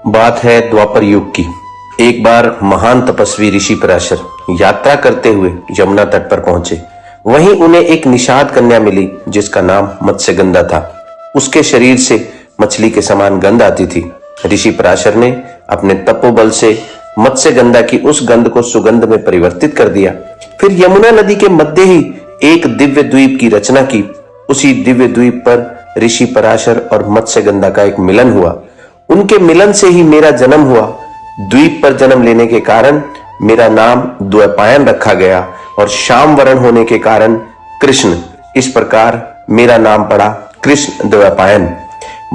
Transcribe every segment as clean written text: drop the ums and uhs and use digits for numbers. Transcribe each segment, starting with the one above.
बात है द्वापर युग की। एक बार महान तपस्वी ऋषि पराशर यात्रा करते हुए यमुना तट पर पहुंचे। वहीं उन्हें एक निषाद कन्या मिली जिसका नाम मत्स्यगंधा था। उसके शरीर से मछली के समान गंध आती थी। ऋषि पराशर ने अपने तपोबल से मत्स्यगंधा की उस गंध को सुगंध में परिवर्तित कर दिया। फिर यमुना नदी के मध्य ही एक दिव्य द्वीप की रचना की। उसी दिव्य द्वीप पर ऋषि पराशर और मत्स्यगंधा का एक मिलन हुआ। उनके मिलन से ही मेरा जन्म हुआ। द्वीप पर जन्म लेने के कारण मेरा नाम द्वैपायन रखा गया और श्याम वर्ण होने के कारण कृष्ण। इस प्रकार मेरा नाम पड़ा कृष्ण द्वैपायन।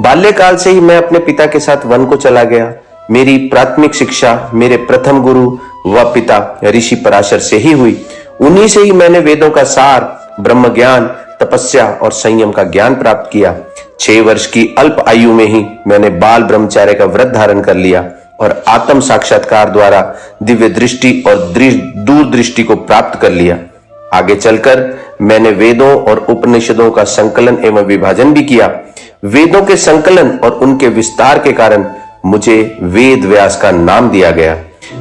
बाल्यकाल से ही मैं अपने पिता के साथ वन को चला गया। मेरी प्राथमिक शिक्षा मेरे प्रथम गुरु व पिता ऋषि पराशर से ही हुई। उन्हीं से ही मैंने वेदों का सार, ब्रह्म ज्ञान, तपस्या और संयम का ज्ञान प्राप्त किया। 6 वर्ष की अल्प आयु में ही मैंने बाल ब्रह्मचार्य का व्रत धारण कर लिया और आत्म साक्षात्कार द्वारा दिव्य दृष्टि और दूरदृष्टि को प्राप्त कर लिया। आगे चलकर मैंने वेदों और उपनिषदों का संकलन एवं विभाजन भी किया। वेदों के संकलन और उनके विस्तार के कारण मुझे वेद व्यास का नाम दिया गया।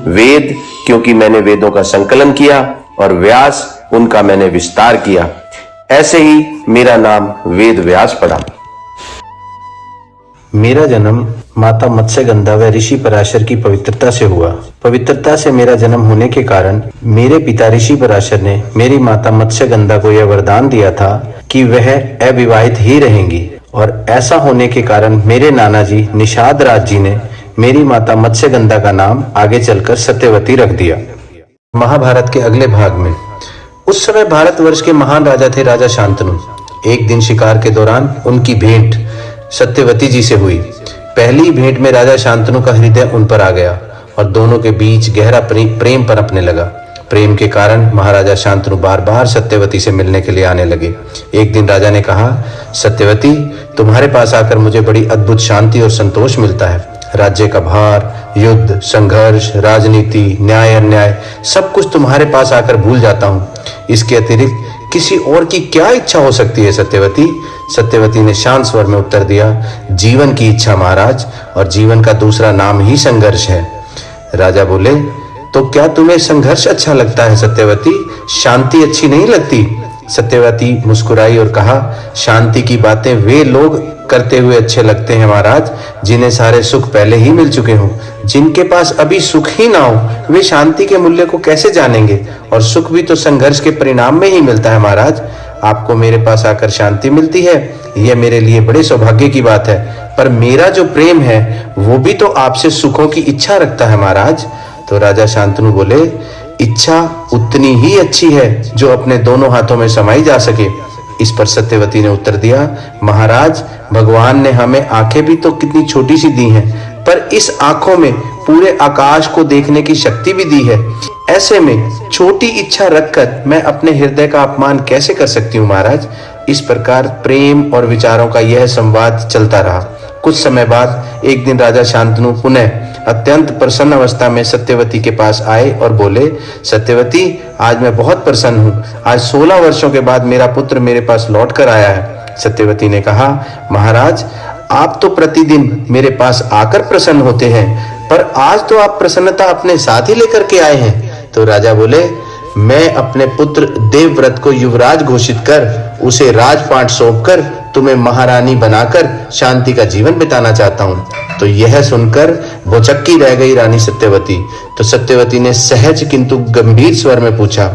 वेद क्योंकि मैंने वेदों का संकलन किया और व्यास उनका मैंने विस्तार किया। ऐसे ही मेरा नाम वेद व्यास पड़ा। मेरा जन्म माता मत्स्यगंधा व ऋषि पराशर की पवित्रता से हुआ। पवित्रता से मेरा जन्म होने के कारण मेरे पिता ऋषि पराशर ने मेरी माता मत्स्यगंधा को यह वरदान दिया था कि वह अविवाहित ही रहेंगी। और ऐसा होने के कारण मेरे नाना जी निषाद राज जी ने मेरी माता मत्स्यगंधा का नाम आगे चलकर सत्यवती रख दिया। महाभारत के अगले भाग में उस समय भारतवर्ष के महान राजा थे राजा शांतनु। एक दिन शिकार के दौरान उनकी भेंट सत्यवती जी से हुई। पहली भेंट में राजा शांतनु का हृदय उन पर आ गया और दोनों के बीच गहरा प्रेम पनपने लगा। प्रेम के कारण महाराजा शांतनु बार बार सत्यवती से मिलने के लिए आने लगे। एक दिन राजा ने कहा, सत्यवती, तुम्हारे पास आकर मुझे बड़ी अद्भुत शांति और संतोष मिलता है। राज्य का भार, युद्ध, संघर्ष, राजनीति, न्याय अन्याय सब कुछ तुम्हारे पास आकर भूल जाता हूँ। इसके अतिरिक्त किसी और की क्या इच्छा हो सकती है सत्यवती? सत्यवती ने शांत स्वर में उत्तर दिया, जीवन की इच्छा महाराज, और जीवन का दूसरा नाम ही संघर्ष है। राजा बोले, तो क्या तुम्हें संघर्ष अच्छा लगता है सत्यवती, शांति अच्छी नहीं लगती? सत्यवती मुस्कुराई और कहा, शांति की बातें वे लोग करते हुए अच्छे लगते हैं महाराज जिन्हें सारे सुख पहले ही मिल चुके हों। जिनके पास अभी सुख ही ना हो वे शांति के मूल्य को कैसे जानेंगे? और सुख भी तो संघर्ष के परिणाम में ही मिलता है महाराज। आपको मेरे पास आकर शांति मिलती है, यह मेरे लिए बड़े सौभाग्य की बात है। पर मेरा जो प्रेम है वो भी तो आपसे सुखों की इच्छा रखता है महाराज। तो राजा शांतनु बोले, इच्छा उतनी ही अच्छी है जो अपने दोनों हाथों में समाई जा सके। इस पर सत्यवती ने उत्तर दिया, महाराज, भगवान ने हमें आंखें भी तो कितनी छोटी सी दी हैं, पर इस आंखों में पूरे आकाश को देखने की शक्ति भी दी है। ऐसे में छोटी इच्छा रखकर मैं अपने हृदय का अपमान कैसे कर सकती हूँ महाराज? इस प्रकार प्रेम और विचारों का यह संवाद चलता रहा। कुछ समय बाद एक दिन राजा शांतनु पुनः अत्यंत प्रसन्न अवस्था में सत्यवती के पास आए और बोले, सत्यवती, आज मैं बहुत प्रसन्न हूँ। आज 16 वर्षों के बाद मेरा पुत्र मेरे पास लौट कर आया है। सत्यवती ने कहा, महाराज, आप तो प्रतिदिन मेरे पास आकर प्रसन्न होते हैं, पर आज तो आप प्रसन्नता अपने साथ ही लेकर के आए हैं। तो राजा बोले, मैं अपने पुत्र देवव्रत को युवराज घोषित कर उसे राजपाट सौंपकर तुम्हें महारानी बनाकर शांति का जीवन बिताना चाहता हूँ। तो यह सुनकर भौचक्की रह गई रानी सत्यवती। तो सत्यवती ने सहज किंतु गंभीर स्वर में पूछा,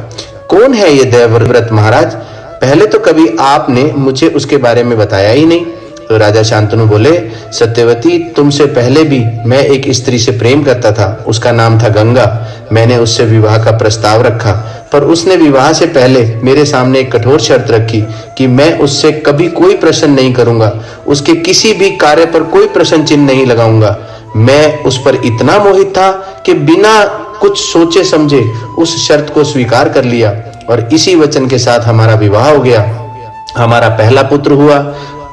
कौन है ये देवव्रत महाराज? पहले तो कभी आपने मुझे उसके बारे में बताया ही नहीं। तो राजा शांतनु बोले, सत्यवती, तुमसे पहले भी मैं एक स्त्री से प्रेम करता था। उसका नाम था गंगा। मैंने उससे विवाह का प्रस्ताव रखा, पर उसने विवाह से पहले मेरे सामने एक कठोर शर्त रखी कि मैं उससे कभी कोई प्रश्न नहीं करूंगा, उसके किसी भी कार्य पर कोई प्रश्न चिन्ह नहीं लगाऊंगा। मैं उस पर इतना मोहित था कि बिना कुछ सोचे समझे उस शर्त को स्वीकार कर लिया और इसी वचन के साथ हमारा विवाह हो गया। हमारा पहला पुत्र हुआ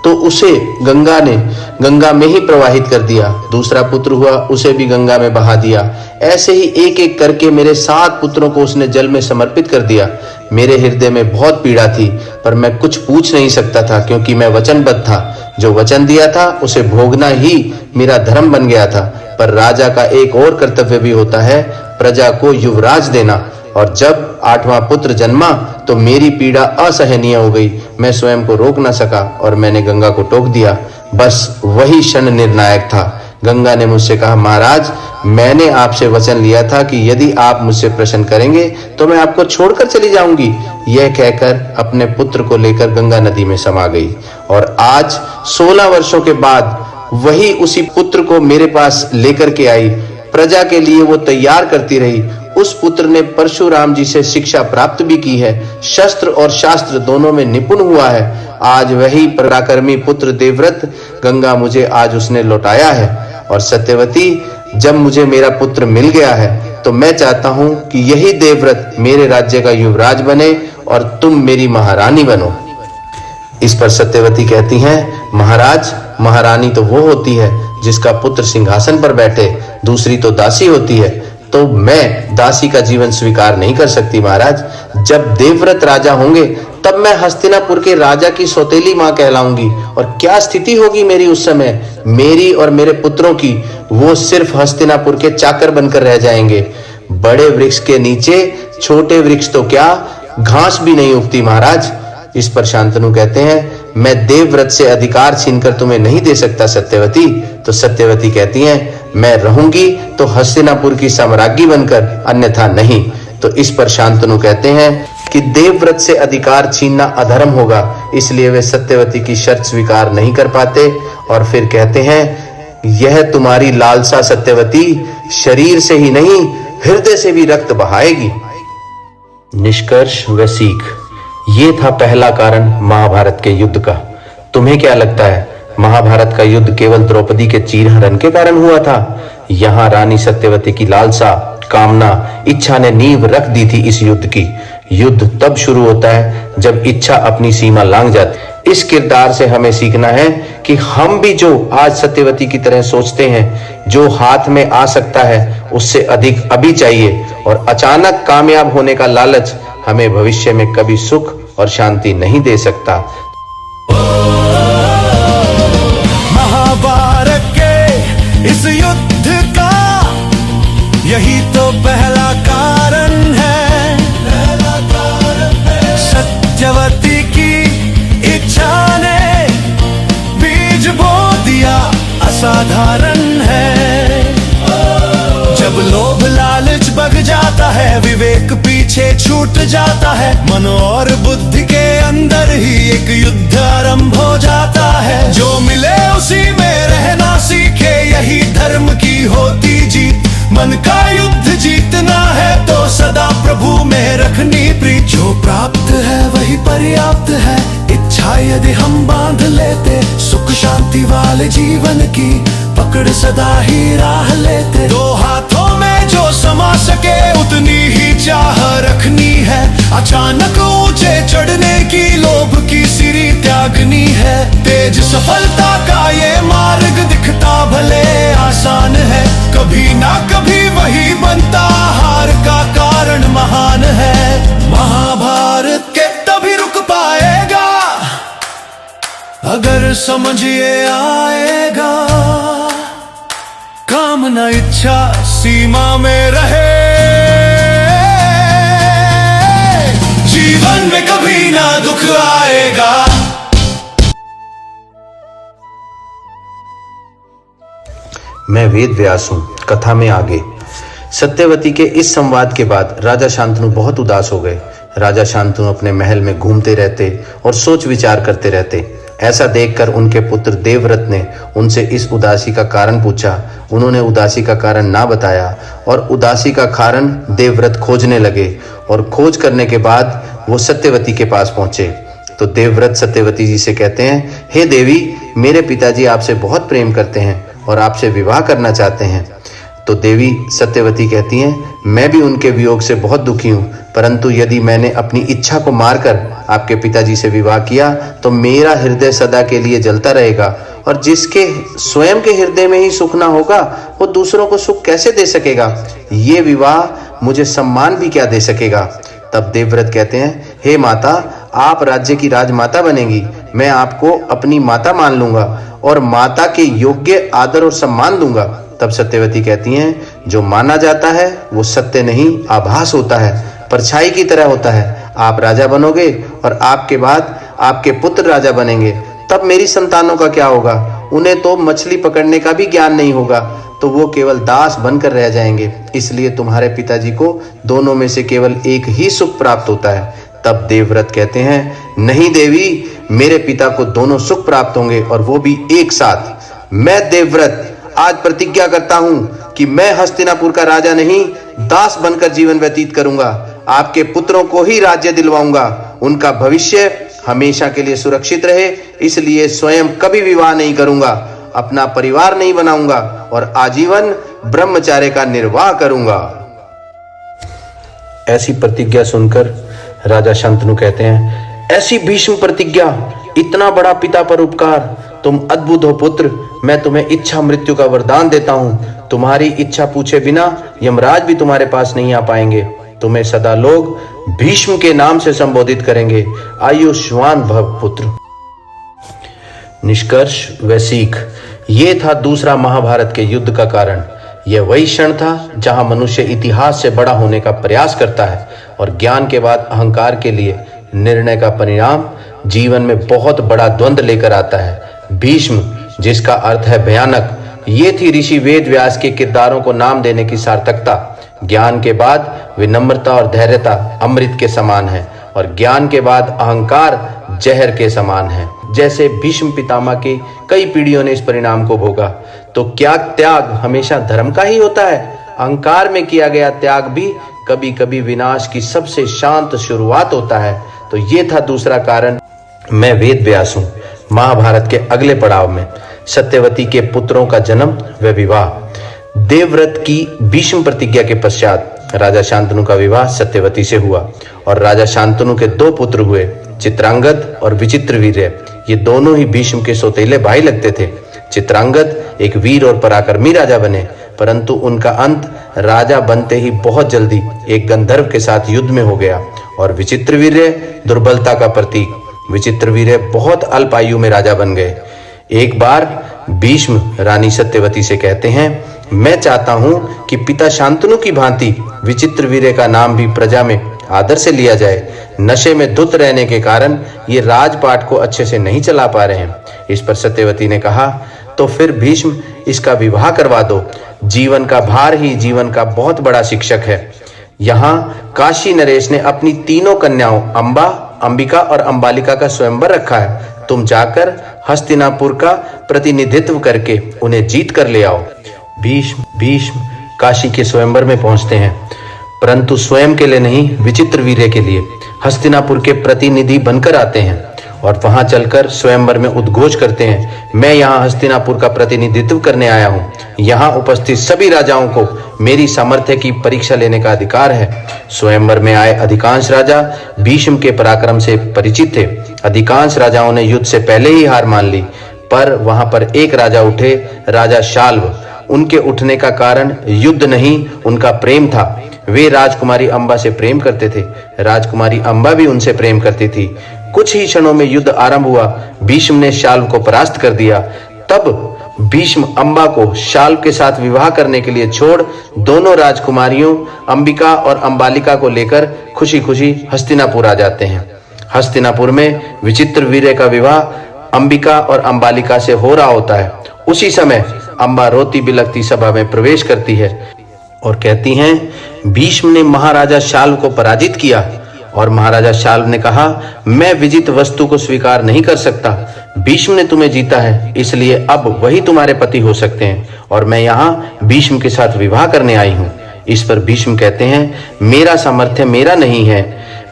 तो उसे गंगा में ही प्रवाहित कर दिया। दूसरा पुत्र हुआ, उसे भी गंगा में बहा दिया। ऐसे ही एक एक करके मेरे 7 पुत्रों को उसने जल में समर्पित कर दिया। मेरे हृदय में बहुत पीड़ा थी, पर मैं कुछ पूछ नहीं सकता था क्योंकि मैं वचनबद्ध था। जो वचन दिया था उसे भोगना ही मेरा धर्म बन गया था। पर राजा का एक और कर्तव्य भी होता है, प्रजा को युवराज देना। और जब 8वां पुत्र जन्मा तो मेरी पीड़ा असहनीय हो गई। मैं स्वयं को रोक न सका और मैंने गंगा को टोक दिया। बस वही क्षण निर्णायक था। गंगा ने मुझसे कहा, महाराज, मैंने आपसे वचन लिया था कि यदि आप मुझसे प्रश्न करेंगे तो मैं आपको छोड़कर चली जाऊंगी। यह कहकर अपने पुत्र को लेकर गंगा नदी में समा गई। और आज 16 वर्षों के बाद वही उसी पुत्र को मेरे पास लेकर के आई। प्रजा के लिए वो तैयार करती रही। उस पुत्र ने परशुराम जी से शिक्षा प्राप्त भी की है, शस्त्र और शास्त्र दोनों में निपुण हुआ है। आज वही पराक्रमी पुत्र देवव्रत गंगा मुझे आज उसने लौटाया है। और सत्यवती, जब मुझे मेरा पुत्र मिल गया है तो मैं चाहता हूं कि यही देवव्रत मेरे राज्य का युवराज बने और तुम मेरी महारानी बनो। इस पर सत्यवती कहती हैं, महाराज, महारानी तो वो होती है जिसका पुत्र सिंहासन पर बैठे, दूसरी तो दासी होती है। तो मैं दासी का जीवन स्वीकार नहीं कर सकती महाराज। जब देवव्रत राजा होंगे तब मैं हस्तिनापुर के राजा की सौतेली मां कहलाऊंगी। और क्या स्थिति होगी मेरी उस समय, मेरी और मेरे पुत्रों की। वो सिर्फ हस्तिनापुर के चाकर बनकर रह जाएंगे। बड़े वृक्ष के नीचे छोटे वृक्ष तो क्या, घास भी नहीं उगती महाराज। इस पर शांतनु कहते हैं, मैं देवव्रत से अधिकार छीनकर तुम्हें नहीं दे सकता सत्यवती। तो सत्यवती कहती हैं, मैं रहूंगी तो हस्तिनापुर की साम्राज्ञी बनकर, अन्यथा नहीं। तो इस पर शांतनु कहते हैं कि देवव्रत से अधिकार छीनना अधर्म होगा, इसलिए वे सत्यवती की शर्त स्वीकार नहीं कर पाते। और फिर कहते हैं, यह तुम्हारी लालसा सत्यवती शरीर से ही नहीं, हृदय से भी रक्त बहाएगी। निष्कर्ष व सीख, ये था पहला कारण महाभारत के युद्ध का। तुम्हें क्या लगता है, महाभारत का युद्ध केवल द्रौपदी के चीरहरण के कारण हुआ था? यहाँ रानी सत्यवती की लालसा, कामना, इच्छा ने नींव रख दी थी इस युद्ध की। युद्ध तब शुरू होता है जब इच्छा अपनी सीमा लांघ जाती। इस किरदार से हमें सीखना है कि हम भी जो आज सत्यवती की तरह सोचते हैं, जो हाथ में आ सकता है उससे अधिक अभी चाहिए। और अचानक कामयाब होने का लालच हमें भविष्य में कभी सुख और शांति नहीं दे सकता। महाभारत के इस युद्ध का यही तो पहला कारण है। सत्यवती की इच्छा ने बीज बो दिया, असाधारण है। जब लोभ लालच बग जाता है, विवेक पीछे छूट जाता है, मन और बुद्धि के अंदर ही एक युद्ध आरंभ हो जाता है। जो मिले उसी में रहना सीखे, यही धर्म की होती जीत। मन का युद्ध जीतना है तो सदा प्रभु में रखनी प्रीत। जो प्राप्त है वही पर्याप्त है, इच्छा यदि हम बांध लेते, सुख शांति वाले जीवन की पकड़ सदा ही राह लेते। दो हाथों में जो समा सके उतनी ही चाह रखनी है। अचानक ऊंचे चढ़ने की, लोभ की सीढ़ी त्यागनी है। तेज सफलता का ये मार्ग दिखता भले आसान है, कभी ना कभी वही बनता हार का कारण महान है। महाभारत के तभी रुक पाएगा अगर समझिए आएगा, कामना इच्छा सीमा में रहे, जीवन में कभी ना दुख आएगा। मैं वेद व्यास हूं, कथा में आगे। सत्यवती के इस संवाद के बाद राजा शांतनु बहुत उदास हो गए। राजा शांतनु अपने महल में घूमते रहते और सोच विचार करते रहते। ऐसा देखकर उनके पुत्र देवव्रत ने उनसे इस उदासी का कारण पूछा। उन्होंने उदासी का कारण ना बताया और उदासी का कारण देवव्रत खोजने लगे। और खोज करने के बाद वो सत्यवती के पास पहुंचे। तो देवव्रत सत्यवती जी से कहते हैं, हे देवी, मेरे पिताजी आपसे बहुत प्रेम करते हैं और आपसे विवाह करना चाहते हैं। तो देवी सत्यवती कहती हैं, मैं भी उनके वियोग से बहुत दुखी हूँ, परंतु यदि मैंने अपनी इच्छा को मारकर आपके पिताजी से विवाह किया तो मेरा हृदय सदा के लिए जलता रहेगा। और जिसके स्वयं के हृदय में ही सुख ना होगा वो दूसरों को सुख कैसे दे सकेगा? ये विवाह मुझे सम्मान भी क्या दे सकेगा? तब देवव्रत कहते हैं, हे माता, आप राज्य की राजमाता बनेंगी, मैं आपको अपनी माता मान लूंगा और माता के योग्य आदर और सम्मान दूंगा। तब सत्यवती कहती हैं, जो माना जाता है वो सत्य नहीं आभास होता है, परछाई की तरह होता है। आप राजा बनोगे और आपके बाद आपके पुत्र राजा बनेंगे, तब मेरी संतानों का क्या होगा? उन्हें तो मछली पकड़ने का भी ज्ञान नहीं होगा, तो वो केवल दास बनकर रह जाएंगे। इसलिए तुम्हारे पिताजी को दोनों में से केवल एक ही सुख प्राप्त होता है। तब देवव्रत कहते हैं, नहीं देवी, मेरे पिता को दोनों सुख प्राप्त होंगे और वो भी एक साथ। मैं देवव्रत आज प्रतिज्ञा करता हूं कि मैं हस्तिनापुर का राजा नहीं, दास बनकर जीवन व्यतीत करूंगा। आपके पुत्रों को ही राज्य दिलवाऊंगा, उनका भविष्य हमेशा के लिए सुरक्षित रहे, इसलिए स्वयं कभी विवाह नहीं करूंगा, अपना परिवार नहीं बनाऊंगा और आजीवन ब्रह्मचार्य का निर्वाह करूंगा। ऐसी प्रतिज्ञा सुनकर राजा शांतनु कहते हैं, ऐसी भीष्म प्रतिज्ञा, इतना बड़ा पिता पर उपकार, तुम अद्भुत हो पुत्र। मैं तुम्हें इच्छा मृत्यु का वरदान देता हूँ। तुम्हारी इच्छा पूछे बिना यमराज भी तुम्हारे पास नहीं आ पाएंगे। तुम्हें सदा लोग भीष्म के नाम से संबोधित करेंगे। आयुष्मान भव पुत्र। निष्कर्ष व सीख, ये था दूसरा महाभारत के युद्ध का कारण। यह वही क्षण था जहां मनुष्य इतिहास से बड़ा होने का प्रयास करता है और ज्ञान के बाद अहंकार के लिए निर्णय का परिणाम जीवन में बहुत बड़ा द्वंद्व लेकर आता है। भीष्म, जिसका अर्थ है भयानक, ये थी ऋषि वेद व्यास के किरदारों को नाम देने की सार्थकता। ज्ञान के बाद विनम्रता और धैर्यता अमृत के समान है और ज्ञान के बाद अहंकार जहर के समान है। जैसे भीष्म पितामह की कई पीढ़ियों ने इस परिणाम को भोगा, तो क्या त्याग हमेशा धर्म का ही होता है? अहंकार में किया गया त्याग भी कभी कभी विनाश की सबसे शांत शुरुआत होता है। तो ये था दूसरा कारण। मैं वेद व्यास हूँ। महाभारत के अगले पड़ाव में सत्यवती के पुत्रों का जन्म व विवाह। देवव्रत की भीष्म प्रतिज्ञा के पश्चात राजा शांतनु का विवाह सत्यवती से हुआ और राजा शांतनु के दो पुत्र हुए, चित्रांगद और विचित्रवीर्य। ये दोनों ही भीष्म के सौतेले भाई लगते थे। चित्रांगद एक वीर और पराक्रमी राजा बने, परंतु उनका अंत राजा बनते ही बहुत जल्दी एक गंधर्व के साथ युद्ध में हो गया। और विचित्रवीर्य दुर्बलता का प्रतीक। विचित्रवीर्य बहुत अल्प आयु में राजा बन गए। एक बार भीष्म रानी सत्यवती से कहते हैं, मैं चाहता हूं कि पिता शांतनु की भांति विचित्रवीर्य का नाम भी प्रजा में आदर से लिया जाए। नशे में धुत रहने के कारण ये राजपाट को अच्छे से नहीं चला पा रहे हैं। इस पर सत्यवती ने कहा, तो फिर भीष्म इसका विवाह करवा दो। जीवन का भार ही जीवन का बहुत बड़ा शिक्षक है। यहाँ काशी नरेश ने अपनी तीनों कन्याओं अंबा, अंबिका और अंबालिका का स्वयंवर रखा है। तुम जाकर हस्तिनापुर का प्रतिनिधित्व करके उन्हें जीत कर ले आओ। भीष्म काशी के स्वयंवर में पहुंचते हैं, परंतु स्वयं के लिए नहीं, विचित्रवीर्य के लिए हस्तिनापुर के प्रतिनिधि बनकर आते हैं और वहां चलकर स्वयंवर में उद्घोष करते हैं, मैं यहाँ हस्तिनापुर का प्रतिनिधित्व करने आया हूँ। यहाँ उपस्थित सभी राजाओं को मेरी सामर्थ्य की परीक्षा लेने का अधिकार है। स्वयंवर में आए अधिकांश राजा भीष्म के पराक्रम से परिचित थे। अधिकांश राजाओं ने युद्ध से पहले ही हार मान ली, पर वहां पर एक राजा उठे, राजा शाल्व। उनके उठने का कारण युद्ध नहीं, उनका प्रेम था। वे राजकुमारी अंबा से प्रेम करते थे। राजकुमारी अंबा भी उनसे प्रेम करती थी। कुछ ही क्षणों में युद्ध आरंभ हुआ। भीष्म ने शाल्व को परास्त कर दिया। तब भीष्म अंबा को शाल्व के साथ विवाह करने के लिए छोड़ दोनों राजकुमारियों अंबिका और अंबालिका को लेकर खुशी खुशी हस्तिनापुर आ जाते हैं। हस्तिनापुर में विचित्रवीर्य का विवाह अंबिका और अंबालिका से हो रहा होता है। उसी समय अंबा रोती बिलखती सभा में प्रवेश करती है और कहती हैं, भीष्म ने महाराजा शाल्व को पराजित किया। और महाराजा शाल्व ने कहा, मैं विजित वस्तु को स्वीकार नहीं कर सकता। भीष्म ने तुम्हें जीता है, इसलिए अब वही तुम्हारे पति हो सकते हैं और मैं यहाँ भीष्म के साथ विवाह करने आई हूँ। इस पर भीष्म कहते हैं, मेरा सामर्थ्य मेरा नहीं है,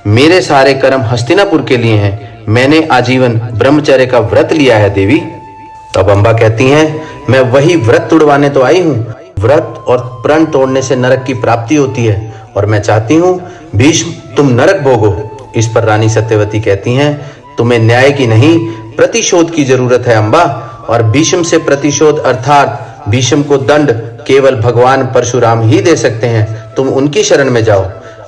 मेरे सारे कर्म हस्तिनापुर के लिए हैं। मैंने आजीवन ब्रह्मचर्य का व्रत लिया है देवी। तब अंबा कहती हैं, मैं वही व्रत तोड़वाने तो आई हूँ। व्रत और प्रण तोड़ने से नरक की प्राप्ति होती है और मैं चाहती हूँ भीष्म तुम नरक भोगो। इस पर रानी सत्यवती कहती हैं, तुम्हें न्याय की नहीं प्रतिशोध की जरूरत है अंबा। और भीष्म से प्रतिशोध अर्थात भीष्म को दंड केवल भगवान परशुराम ही दे सकते हैं। तुम उनकी शरण में जाओ।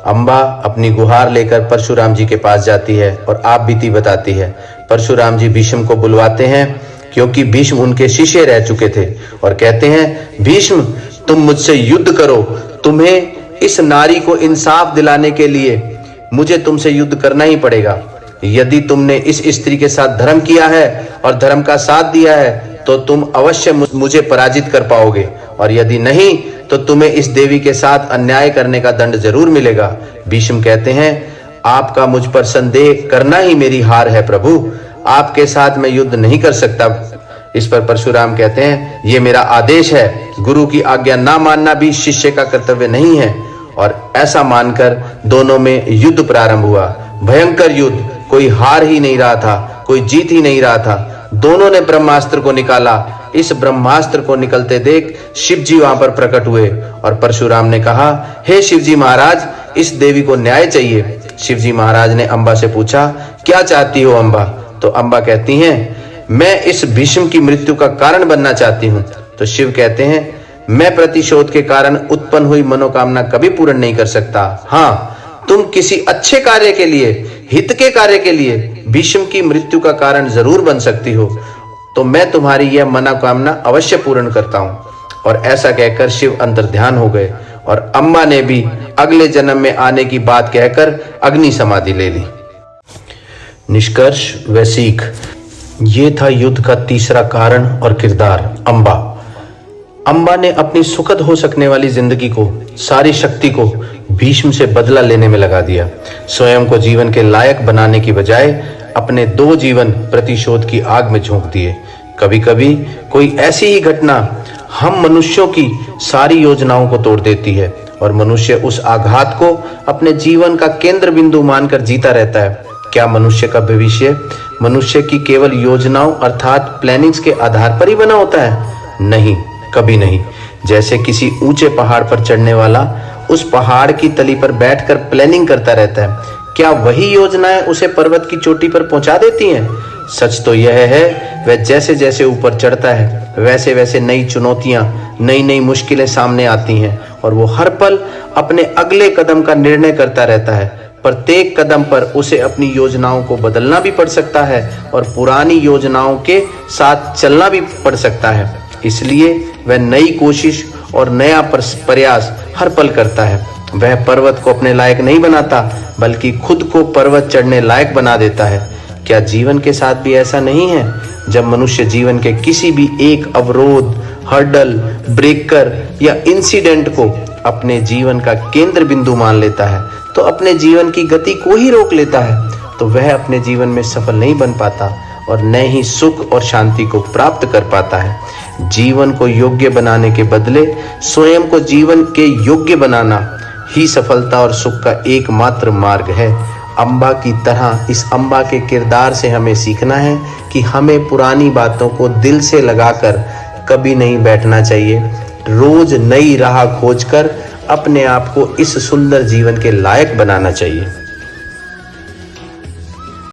अंबा अपनी गुहार लेकर परशुराम जी के पास जाती है और आप बीती बताती है। परशुराम जी भीष्म को बुलवाते हैं। क्योंकि भीष्म उनके शिष्य रह चुके थे और कहते हैं, भीष्म तुम मुझसे युद्ध करो, तुम्हें इस नारी को इंसाफ दिलाने के लिए मुझे तुमसे युद्ध करना ही पड़ेगा। यदि तुमने इस स्त्री के साथ धर्म किया है और धर्म का साथ दिया है तो तुम अवश्य मुझे पराजित कर पाओगे, और यदि नहीं तो तुम्हें इस देवी के साथ अन्याय करने का दंड जरूर मिलेगा। भीष्म कहते हैं, आपका मुझ पर संदेह करना ही मेरी हार है प्रभु, आपके साथ मैं युद्ध नहीं कर सकता। इस पर परशुराम कहते हैं, ये मेरा आदेश है, गुरु की आज्ञा ना मानना भी शिष्य का कर्तव्य नहीं है। और ऐसा मानकर दोनों में युद्ध प्रारंभ हुआ। भयंकर युद्ध, कोई हार ही नहीं रहा था, कोई जीत ही नहीं रहा था। दोनों ने ब्रह्मास्त्र को निकाला। इस ब्रह्मास्त्र को निकलते देख शिव जी वहां पर प्रकट हुए और परशुराम ने कहा, हे शिव जी महाराज, इस देवी को न्याय चाहिए। शिव जी महाराज ने अंबा से पूछा, क्या चाहती हो अंबा? तो अंबा कहती हैं, मैं इस भीष्म की मृत्यु का कारण बनना चाहती हूँ। तो शिव कहते हैं, मैं प्रतिशोध के कारण उत्पन्न हुई मनोकामना कभी पूर्ण नहीं कर सकता। हाँ, तुम किसी अच्छे कार्य के लिए, हित के कार्य के लिए भीष्म की मृत्यु का कारण जरूर बन सकती हो, तो मैं तुम्हारी यह मनोकामना अवश्य पूर्ण करता हूं। और ऐसा कहकर शिव अंतर्ध्यान हो गए और अम्बा ने भी अगले जन्म में आने की बात कहकर अग्नि समाधि ले ली। निष्कर्ष व सीख, ये था युद्ध का तीसरा कारण और किरदार, अम्बा। अम्बा ने अपनी सुखद हो सकने वाली जिंदगी को, सारी शक्ति को भीष्म से बदला लेने में लगा दिया। स्वयं को जीवन के लायक बनाने की बजाय अपने 2 जीवन प्रतिशोध की आग में झोंक दिए। कभी कभी कोई ऐसी ही घटना हम मनुष्यों की सारी योजनाओं को तोड़ देती है और मनुष्य उस आघात को अपने जीवन का केंद्र बिंदु मानकर जीता रहता है। क्या मनुष्य का भविष्य मनुष्य की केवल योजनाओं अर्थात प्लानिंग्स के आधार पर ही बना होता है? नहीं, कभी नहीं। जैसे किसी ऊंचे पहाड़ पर चढ़ने वाला उस पहाड़ की तली पर बैठकर प्लानिंग करता रहता है, क्या वही योजनाएं उसे पर्वत की चोटी पर पहुंचा देती हैं? सच तो यह है, वह जैसे जैसे ऊपर चढ़ता है वैसे वैसे नई चुनौतियां, नई नई मुश्किलें सामने आती हैं और वो हर पल अपने अगले कदम का निर्णय करता रहता है। प्रत्येक कदम पर उसे अपनी योजनाओं को बदलना भी पड़ सकता है और पुरानी योजनाओं के साथ चलना भी पड़ सकता है। इसलिए वह नई कोशिश और नया प्रयास हर पल करता है। वह पर्वत को अपने लायक नहीं बनाता बल्कि खुद को पर्वत चढ़ने लायक बना देता है। क्या जीवन के साथ भी ऐसा नहीं है? जब मनुष्य जीवन के किसी भी एक अवरोध, हर्डल, ब्रेकर या इंसिडेंट को अपने जीवन का केंद्र बिंदु मान लेता है, तो अपने जीवन की गति को ही रोक लेता है, तो वह अपने जीवन में सफल नहीं बन पाता और न ही सुख और शांति को प्राप्त कर पाता है। जीवन को योग्य बनाने के बदले स्वयं को जीवन के योग्य बनाना ही सफलता और सुख का एकमात्र मार्ग है। अम्बा की तरह इस अम्बा के किरदार से हमें सीखना है कि हमें पुरानी बातों को दिल से लगाकर कभी नहीं बैठना चाहिए। रोज नई राह खोजकर अपने आप को इस सुंदर जीवन के लायक बनाना चाहिए।